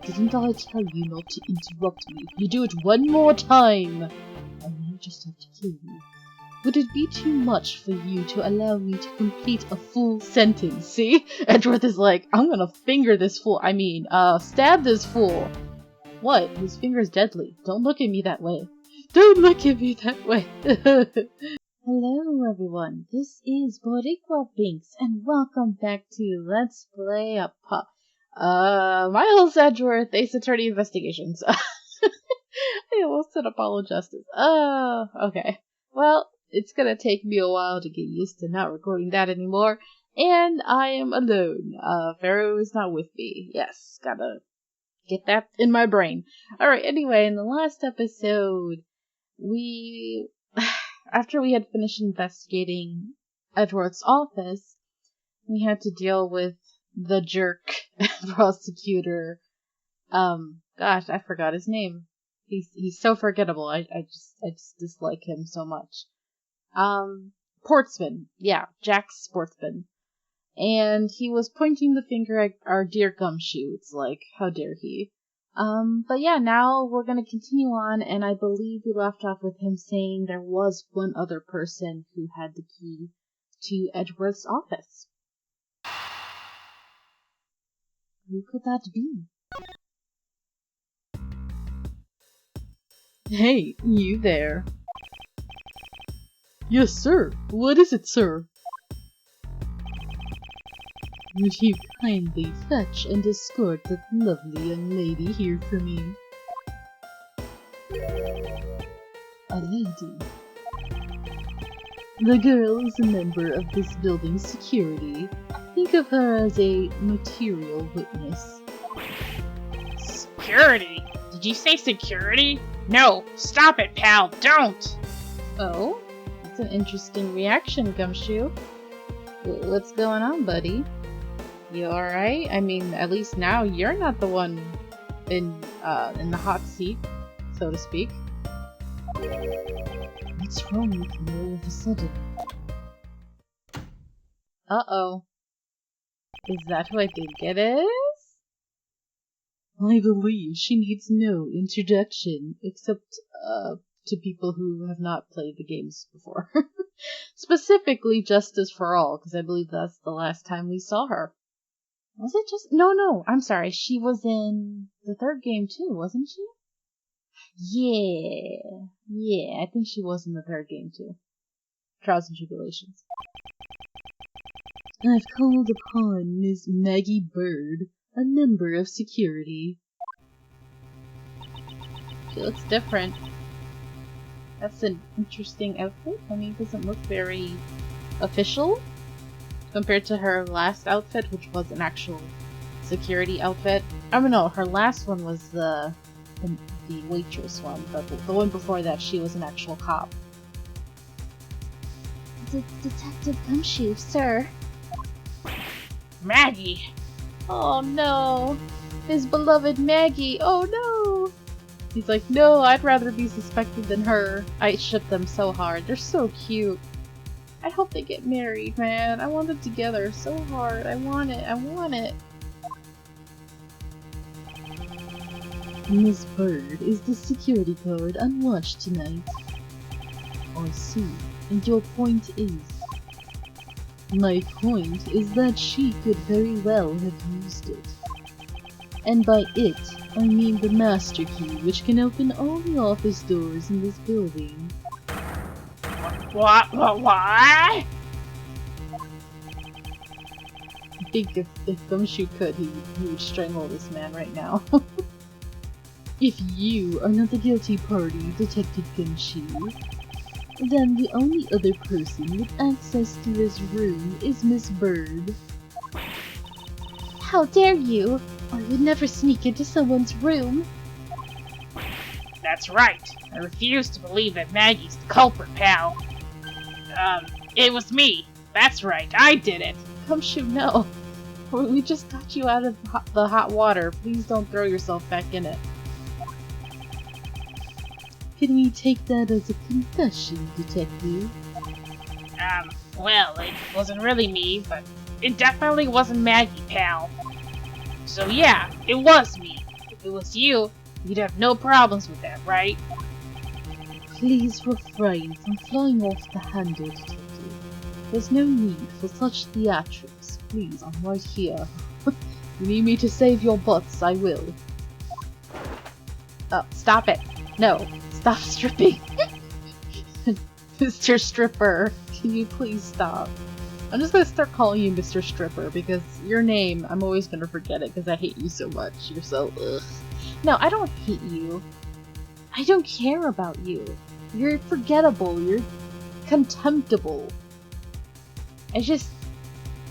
Didn't I tell you not to interrupt me? If you do it one more time, I may just have to kill you. Would it be too much for you to allow me to complete a full sentence? See? Edgeworth is like, I'm gonna finger this fool. Stab this fool. What? His finger's deadly. Don't look at me that way. Don't look at me that way. Hello everyone, this is Boricua Binks, and welcome back to Let's Play a Pup. Miles Edgeworth, Ace Attorney Investigations. I almost said Apollo Justice. Okay. Well, it's gonna take me a while to get used to not recording that anymore, and I am alone. Pharaoh is not with me. Yes, gotta get that in my brain. Alright, anyway, in the last episode, after we had finished investigating Edgeworth's office, we had to deal with the jerk prosecutor. Gosh, I forgot his name. He's so forgettable. I just dislike him so much. Portsman. Yeah, Jack Sportsman. And he was pointing the finger at our dear Gumshoe. It's like, how dare he? But yeah, now we're gonna continue on, and I believe we left off with him saying there was one other person who had the key to Edgeworth's office. Who could that be? Hey, you there. Yes, sir. What is it, sir? Would you kindly fetch and escort that lovely young lady here for me? A lady. The girl is a member of this building's security. Think of her as a material witness. Security? Did you say security? No! Stop it, pal! Don't! Oh? That's an interesting reaction, Gumshoe. What's going on, buddy? You alright? I mean, at least now you're not the one in the hot seat, so to speak. What's wrong with you all of a sudden? Uh-oh. Is that who I think it is? I believe she needs no introduction, except, to people who have not played the games before. Specifically Justice for All, because I believe that's the last time we saw her. Was it just... No, I'm sorry. She was in the third game too, wasn't she? Yeah, I think she was in the third game too. Trials and Tribulations. I've called upon Ms. Maggey Byrde, a member of security. She looks different. That's an interesting outfit. I mean, it doesn't look very official compared to her last outfit, which was an actual security outfit. I don't know, her last one was the waitress one, but the one before that, she was an actual cop. Detective Gumshoe, sir. Maggey! Oh no! His beloved Maggey! Oh no! He's like, no, I'd rather be suspected than her. I ship them so hard. They're so cute. I hope they get married, man. I want them together so hard. I want it. Miss Byrde, is the security card on watch tonight? I see. And your point is? My point is that she could very well have used it. And by it, I mean the master key, which can open all the office doors in this building. What? I think if Gumshoe could, he would strangle this man right now. If you are not the guilty party, Detective Gumshoe, then the only other person with access to this room is Miss Byrde. How dare you! I would never sneak into someone's room. That's right. I refuse to believe that Maggie's the culprit, pal. It was me. That's right, I did it. Gumshoe, no. We just got you out of the hot water. Please don't throw yourself back in it. Can we take that as a confession, Detective? Well, it wasn't really me, but it definitely wasn't Maggey, pal. So yeah, it was me. If it was you, you'd have no problems with that, right? Please refrain from flying off the handle, detective. There's no need for such theatrics. Please, I'm right here. You need me to save your butts, I will. Oh, stop it. No, stop stripping. Mr. Stripper, can you please stop? I'm just gonna start calling you Mr. Stripper because your name, I'm always gonna forget it because I hate you so much. You're so ugh. No, I don't hate you. I don't care about you. You're forgettable. You're contemptible.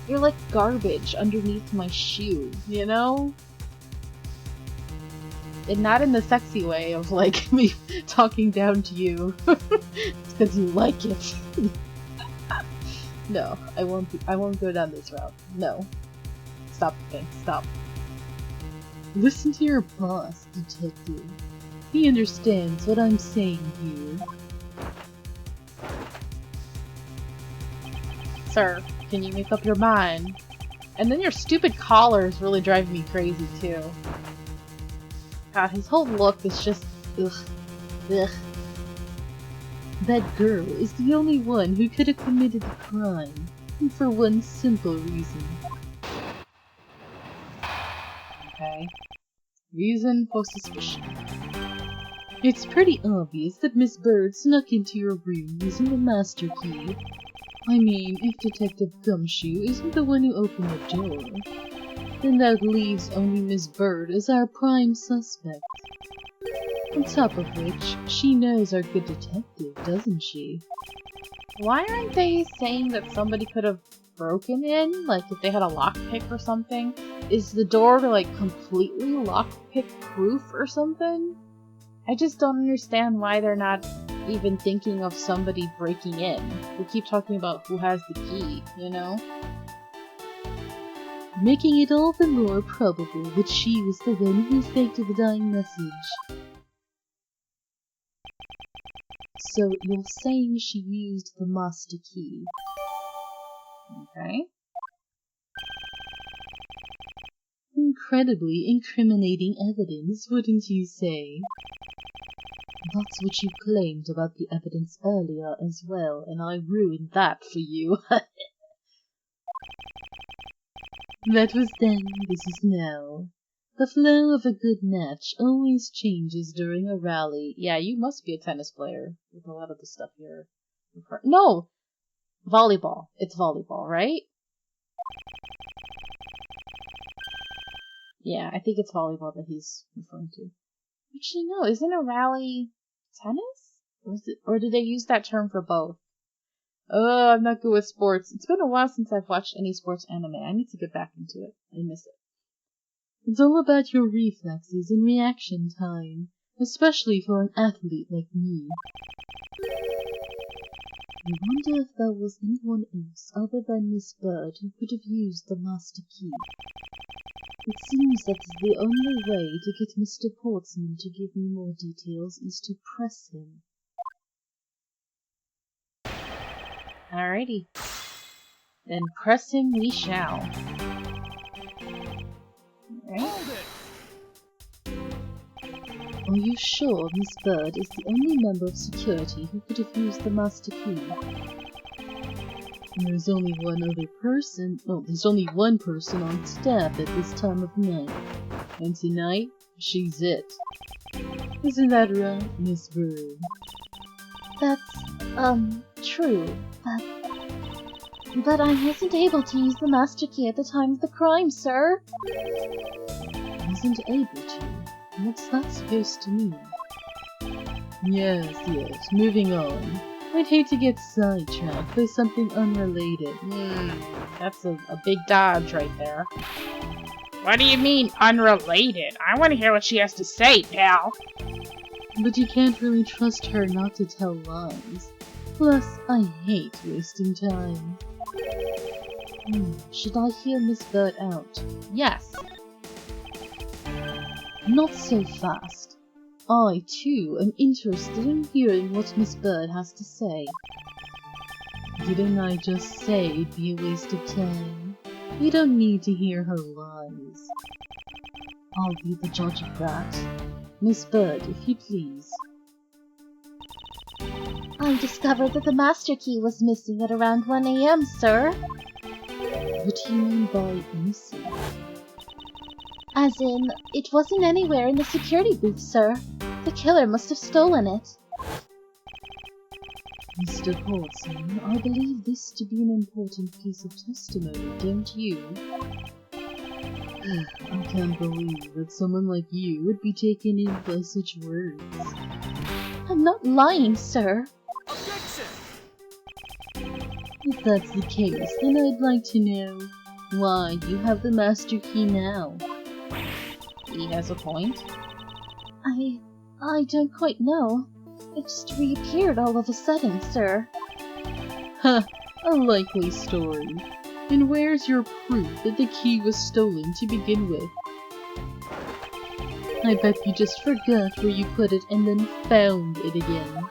You're like garbage underneath my shoe, you know? And not in the sexy way of like me talking down to you. It's because you like it. No, I won't go down this route. No. Stop the thing. Stop. Listen to your boss, detective. He understands what I'm saying here. Sir, can you make up your mind? And then your stupid collar is really driving me crazy too. God, his whole look is just ugh. Ugh. That girl is the only one who could have committed the crime, and for one simple reason. Okay. Reason for suspicion. It's pretty obvious that Miss Byrde snuck into your room using the master key. I mean, if Detective Gumshoe isn't the one who opened the door, then that leaves only Miss Byrde as our prime suspect. On top of which, she knows our good detective, doesn't she? Why aren't they saying that somebody could have broken in? Like, if they had a lockpick or something? Is the door, like, completely lockpick proof or something? I just don't understand why they're not even thinking of somebody breaking in. We keep talking about who has the key, you know? Making it all the more probable that she was the one who faked the dying message. So you're saying she used the master key? Okay. Incredibly incriminating evidence, wouldn't you say? That's what you claimed about the evidence earlier as well, and I ruined that for you. That was then, this is now. The flow of a good match always changes during a rally. Yeah, you must be a tennis player with a lot of the stuff here. No! Volleyball. It's volleyball, right? Yeah, I think it's volleyball that he's referring to. Actually, no, isn't a rally tennis? Or do they use that term for both? Oh, I'm not good with sports. It's been a while since I've watched any sports anime. I need to get back into it. I miss it. It's all about your reflexes and reaction time, especially for an athlete like me. I wonder if there was anyone else other than Miss Byrde who could have used the master key. It seems that the only way to get Mr. Portsman to give me more details is to press him. Alrighty. Then press him we shall. Alright. Are you sure Miss Byrde is the only member of security who could have used the master key? There's only one other person. Oh, there's only one person on staff at this time of night. And tonight, she's it. Isn't that right, Miss Byrde? That's, true. But I wasn't able to use the master key at the time of the crime, sir. Wasn't able to? What's that supposed to mean? Yes, moving on. I'd hate to get sidetracked by something unrelated. That's a big dodge right there. What do you mean, unrelated? I want to hear what she has to say, pal. But you can't really trust her not to tell lies. Plus, I hate wasting time. Should I hear Miss Byrde out? Yes. Not so fast. I, too, am interested in hearing what Miss Byrde has to say. Didn't I just say it'd be a waste of time? You don't need to hear her lies. I'll be the judge of that. Miss Byrde, if you please. I discovered that the master key was missing at around 1 AM, sir. What do you mean by missing? As in, it wasn't anywhere in the security booth, sir. The killer must have stolen it. Mr. Portsman, I believe this to be an important piece of testimony, don't you? I can't believe that someone like you would be taken in by such words. I'm not lying, sir. If that's the case, then I'd like to know why you have the master key now. He has a point. I don't quite know. It just reappeared all of a sudden, sir. Ha! A likely story. And where's your proof that the key was stolen to begin with? I bet you just forgot where you put it and then found it again.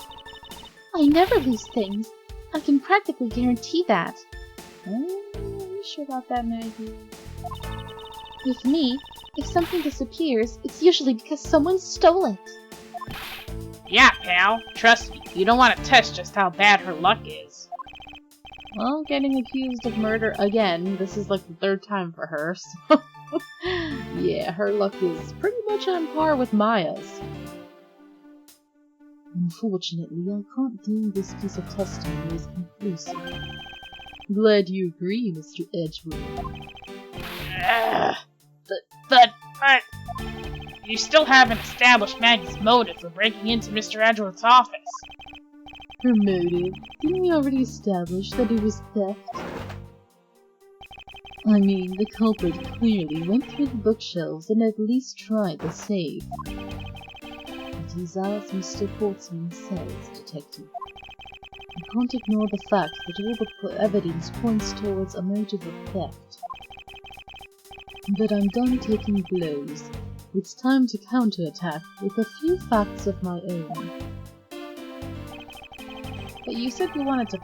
I never lose things. I can practically guarantee that. Are you sure about that, Maggey? With me, if something disappears, it's usually because someone stole it. Yeah, pal. Trust me, you don't want to test just how bad her luck is. Well, getting accused of murder again, this is like the 3rd time for her, so... yeah, her luck is pretty much on par with Maya's. Unfortunately, I can't deem this piece of testimony as conclusive. Glad you agree, Mr. Edgeworth. But... You still haven't established Maggie's motive for breaking into Mr. Edgeworth's office. Her motive? Didn't we already establish that it was theft? I mean, the culprit clearly went through the bookshelves and at least tried the safe. It is as Mr. Portsman says, Detective. You can't ignore the fact that all the evidence points towards a motive of theft. But I'm done taking blows. It's time to counterattack with a few facts of my own. But you said you wanted to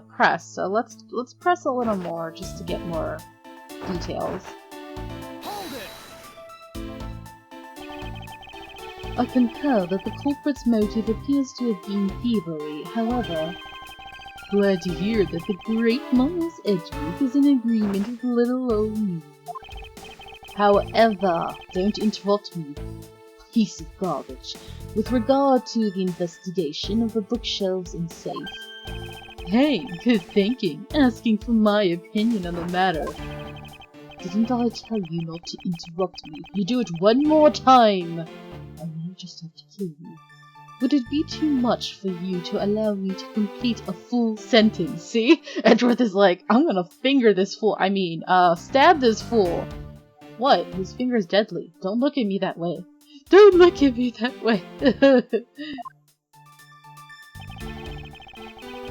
press, so let's press a little more just to get more details. I concur that the culprit's motive appears to have been thievery. However, glad to hear that the great Miles Edgeworth is in agreement with little old me. However, don't interrupt me, piece of garbage, with regard to the investigation of the bookshelves and safe. Hey, good thinking, asking for my opinion on the matter. Didn't I tell you not to interrupt me? If you do it one more time, I may just have to kill you. Would it be too much for you to allow me to complete a full sentence? See? Edgeworth is like, I'm gonna finger this fool. Stab this fool. What? His finger's deadly. Don't look at me that way. Don't look at me that way.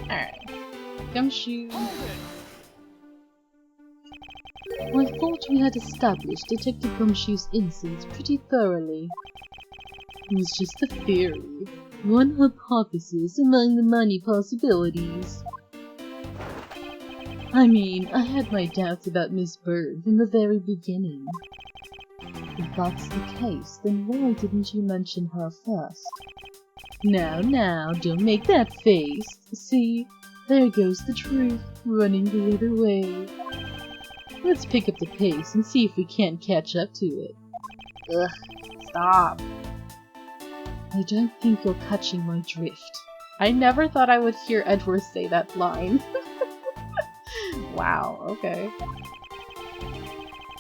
Alright. Gumshoe. I thought we had established Detective Gumshoe's innocence pretty thoroughly. It was just a theory. One hypothesis among the many possibilities. I mean, I had my doubts about Miss Byrde from the very beginning. If that's the case, then why didn't you mention her first? Now, don't make that face. See, there goes the truth, running the other way. Let's pick up the pace and see if we can't catch up to it. Ugh, stop. I don't think you're catching my drift. I never thought I would hear Edgeworth say that line. Wow, okay.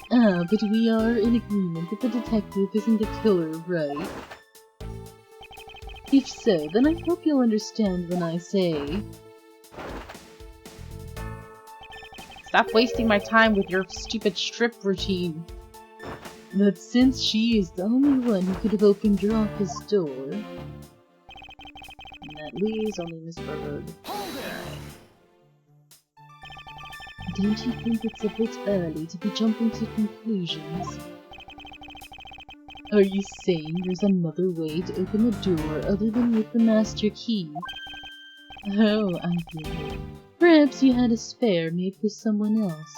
But we are in agreement that the detective isn't the killer, right? If so, then I hope you'll understand when I say... Stop wasting my time with your stupid strip routine. That since she is the only one who could have opened your office door... And that leaves only Miss Byrde. Don't you think it's a bit early to be jumping to conclusions? Are you saying there's another way to open the door other than with the master key? Oh, I get it. Perhaps you had a spare made for someone else.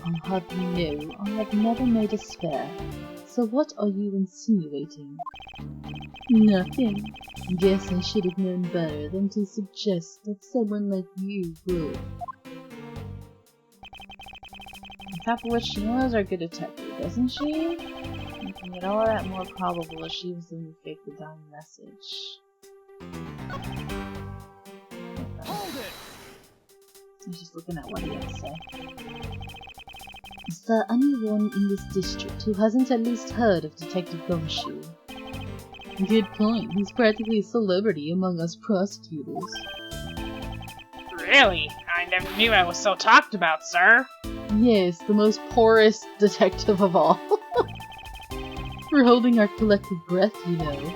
I'll have you know, I have never made a spare. So what are you insinuating? Nothing. Guess I should have known better than to suggest that someone like you would. On top of which, she knows our good detective, doesn't she? Making it all that more probable that she was the one who faked the dying message. Hold it! He's just looking at what he has to say. Is there anyone in this district who hasn't at least heard of Detective Gumshoe? Good point. He's practically a celebrity among us prosecutors. Really? I never knew I was so talked about, sir. Yes, the most poorest detective of all. We're holding our collective breath, you know.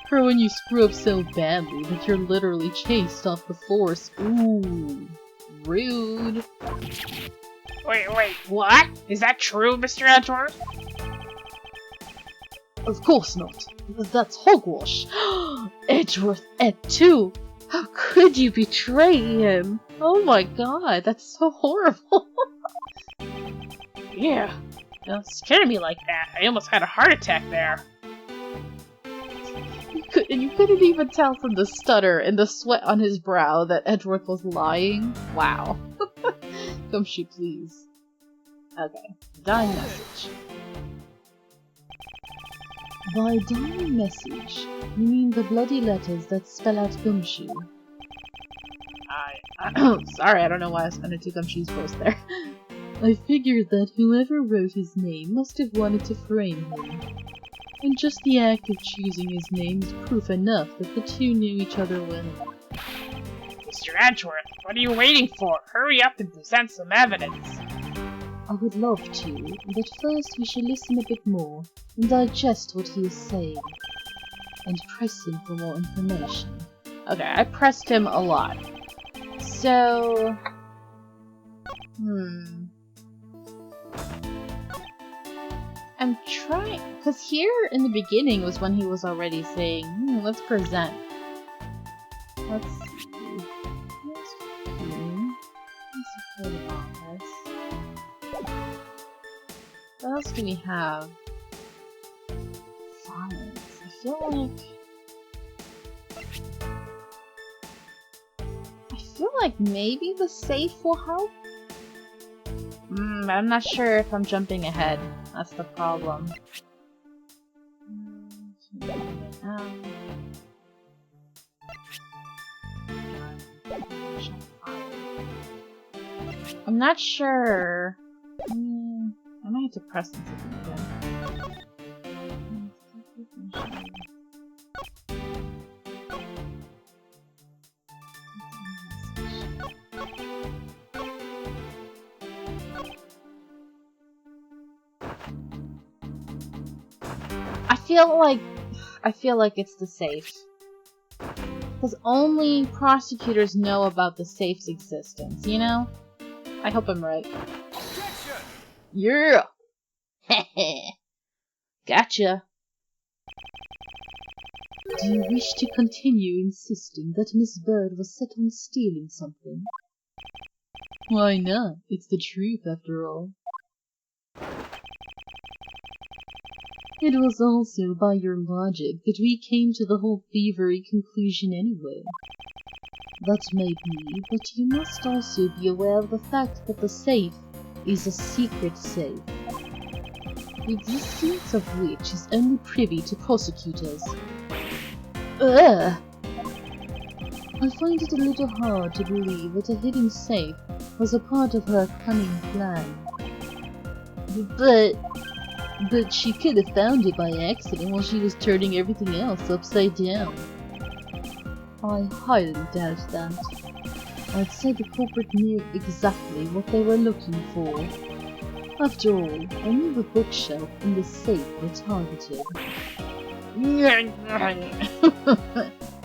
For when you screw up so badly that you're literally chased off the force. Ooh, rude. Wait, what? Is that true, Mr. Edgeworth? Of course not, because that's hogwash. Edgeworth Ed too. How could you betray him? Oh my god, that's so horrible. Yeah. Don't scare me like that. I almost had a heart attack there. You couldn't even tell from the stutter and the sweat on his brow that Edgeworth was lying. Wow. Gumshoe, please. Okay. Dying message. By dying message, you mean the bloody letters that spell out Gumshoe? Sorry, I don't know why I spent two Gumshoes post there. I figured that whoever wrote his name must have wanted to frame him. And just the act of choosing his name is proof enough that the two knew each other well. Mr. Edgeworth, what are you waiting for? Hurry up and present some evidence. I would love to, but first we should listen a bit more and digest what he is saying. And press him for more information. Okay, I pressed him a lot. So... I'm trying... Because here in the beginning was when he was already saying, let's present. Let's see. What else do we have? Science. I feel like maybe the safe will help? I'm not sure if I'm jumping ahead. That's the problem. I'm not sure. I might have to press this again. I feel like it's the safe. Because only prosecutors know about the safe's existence, you know? I hope I'm right. Objection! Yeah! Gotcha. Do you wish to continue insisting that Miss Byrde was set on stealing something? Why not? It's the truth, after all. It was also by your logic that we came to the whole thievery conclusion anyway. That may be, but you must also be aware of the fact that the safe is a secret safe, the existence of which is only privy to prosecutors. Ugh! I find it a little hard to believe that a hidden safe was a part of her cunning plan. But she could have found it by accident while she was turning everything else upside down. I highly doubt that. I'd say the culprit knew exactly what they were looking for. After all, only the bookshelf and the safe were targeted.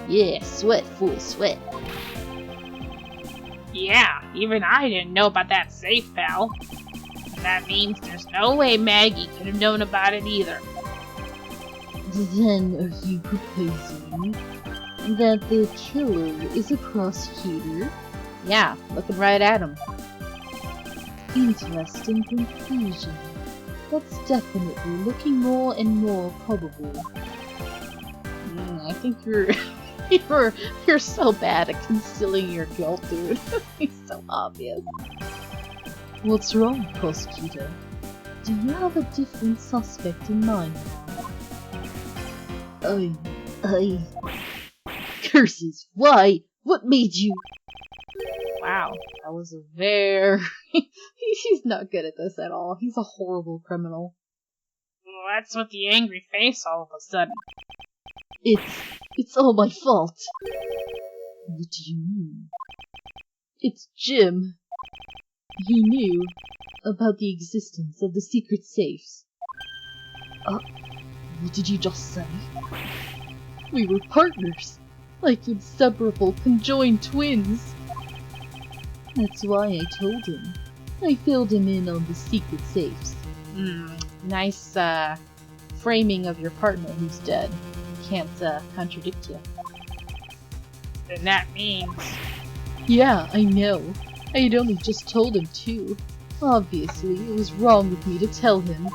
Yeah, sweat, fool, sweat. Yeah, even I didn't know about that safe, pal. That means there's no way Maggey could have known about it either. Then are you proposing that the killer is a prosecutor? Yeah, looking right at him. Interesting conclusion. That's definitely looking more and more probable. I think you're you're so bad at concealing your guilt, dude. It's so obvious. What's wrong, prosecutor? Do you have a different suspect in mind now? Curses! Why? What made you? Wow, that was a very... He's not good at this at all. He's a horrible criminal. What's with the angry face all of a sudden? It's all my fault. What do you mean? It's Jim. He knew about the existence of the secret safes. What did you just say? We were partners, like inseparable conjoined twins. That's why I told him. I filled him in on the secret safes. Nice, framing of your partner who's dead. Can't, contradict you. Then that means... Yeah, I know. I had only just told him too. Obviously, it was wrong of me to tell him.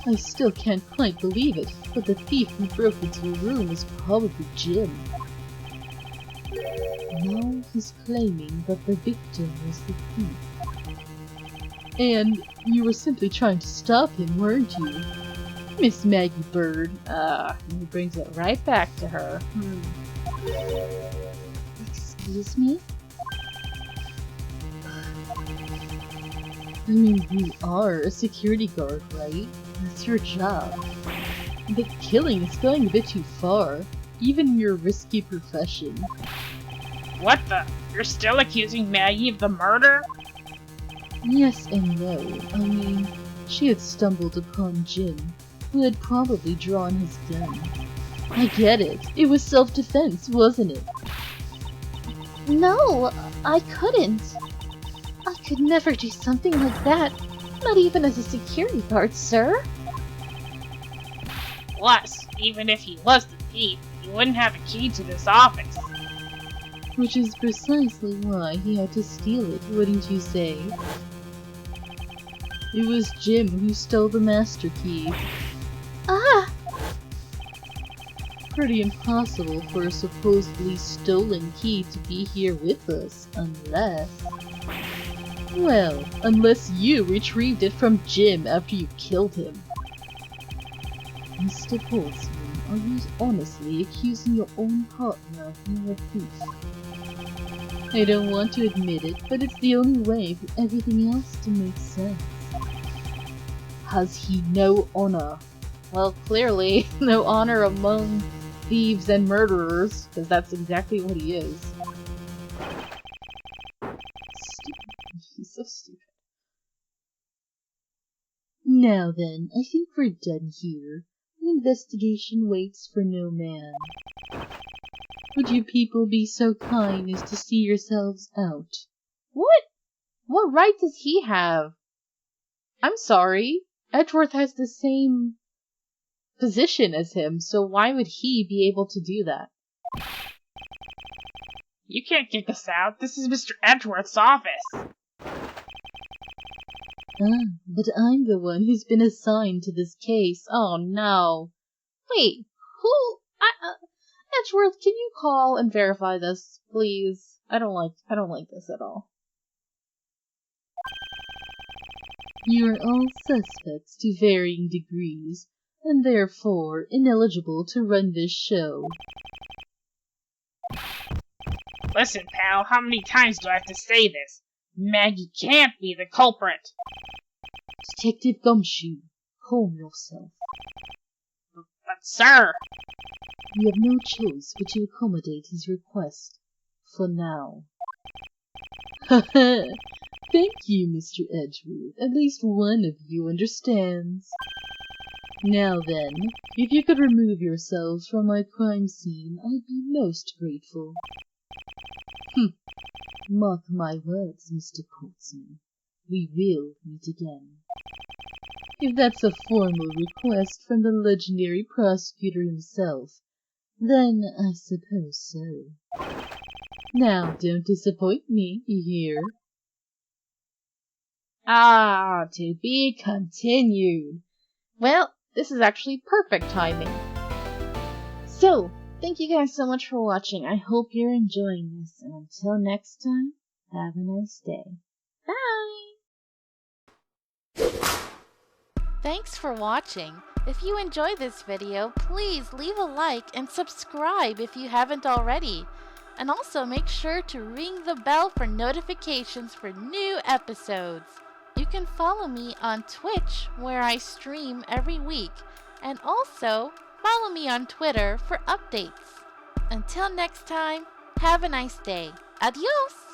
I still can't quite believe it, but the thief who broke into your room was probably Jim. Now he's claiming that the victim was the thief. And you were simply trying to stop him, weren't you? Miss Maggey Byrde. He brings it right back to her. Excuse me? I mean, you are a security guard, right? That's your job. But killing is going a bit too far, even in your risky profession. What the? You're still accusing Maggey of the murder? Yes and no. I mean, she had stumbled upon Jim, who had probably drawn his gun. I get it. It was self-defense, wasn't it? No, I couldn't. I could never do something like that. Not even as a security guard, sir. Plus, even if he was the thief, he wouldn't have a key to this office. Which is precisely why he had to steal it, wouldn't you say? It was Jim who stole the master key. Ah! Pretty impossible for a supposedly stolen key to be here with us, unless... Well, unless you retrieved it from Jim after you killed him. Mr. Portsman, are you honestly accusing your own partner of being a thief? I don't want to admit it, but it's the only way for everything else to make sense. Has he no honor? Well, clearly, no honor among thieves and murderers, because that's exactly what he is. Stupid. He's so stupid. Now then, I think we're done here. The investigation waits for no man. Would you people be so kind as to see yourselves out? What? What right does he have? I'm sorry. Edgeworth has the same position as him, so why would he be able to do that? You can't kick us out. This is Mr. Edgeworth's office. But I'm the one who's been assigned to this case. Oh no. Wait, who? Edgeworth, can you call and verify this, please? I don't like this at all. You are all suspects to varying degrees, and therefore ineligible to run this show. Listen, pal, how many times do I have to say this? Maggey can't be the culprit. Detective Gumshoe, calm yourself. But sir... You have no choice but to accommodate his request. For now. Haha! Thank you, Mr. Edgeworth. At least one of you understands. Now then, if you could remove yourselves from my crime scene, I'd be most grateful. Mark my words, Mr. Portsman. We will meet again. If that's a formal request from the legendary prosecutor himself, then I suppose so. Now, don't disappoint me, you hear? Ah, to be continued. Well, this is actually perfect timing. So, thank you guys so much for watching. I hope you're enjoying this. And until next time, have a nice day. Bye! Thanks for watching. If you enjoyed this video, please leave a like and subscribe if you haven't already. And also make sure to ring the bell for notifications for new episodes. You can follow me on Twitch, where I stream every week, and also follow me on Twitter for updates. Until next time, have a nice day. Adios!